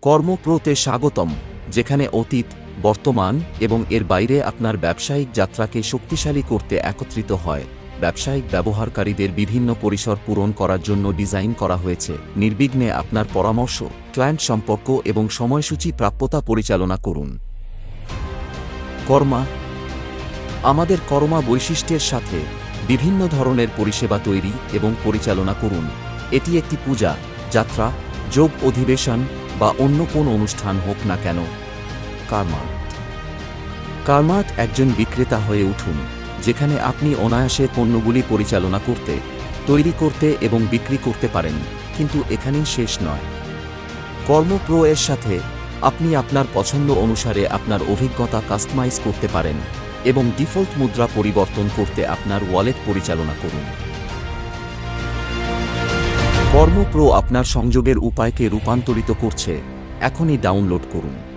কর্মপ্রোতে স্বাগতম, যেখানে অতীত, বর্তমান এবং এর বাইরে আপনার ব্যবসায়িক যাত্রাকে শক্তিশালী করতে একত্রিত হয়। ব্যবসায়িক ব্যবহারকারীদের বিভিন্ন পরিসর পূরণ করার জন্য ডিজাইন করা হয়েছে। নির্বিঘ্নে আপনার পরামর্শ, ক্লায়েন্ট সম্পর্ক এবং সময়সূচি প্রাপ্যতা পরিচালনা করুন। কর্মা। আমাদের কর্মা বৈশিষ্ট্যের সাথে বিভিন্ন ধরনের পরিষেবা তৈরি এবং পরিচালনা করুন। এটি একটি পূজা, যাত্রা, যোগ অধিবেশন বা অন্য কোন অনুষ্ঠান হোক না কেন। কারমার্ট। কারমার্ট একজন বিক্রেতা হয়ে উঠুন, যেখানে আপনি অনায়াসে পণ্যগুলি পরিচালনা করতে, তৈরি করতে এবং বিক্রি করতে পারেন, কিন্তু এখানেই শেষ নয়। কর্মপ্রো এর সাথে আপনি আপনার পছন্দ অনুসারে আপনার অভিজ্ঞতা কাস্টমাইজ করতে পারেন এবং ডিফল্ট মুদ্রা পরিবর্তন করতে আপনার ওয়ালেট পরিচালনা করুন। কর্মপ্রো আপনার সংযোগের উপায়কে রূপান্তরিত করছে। এখনই ডাউনলোড করুন।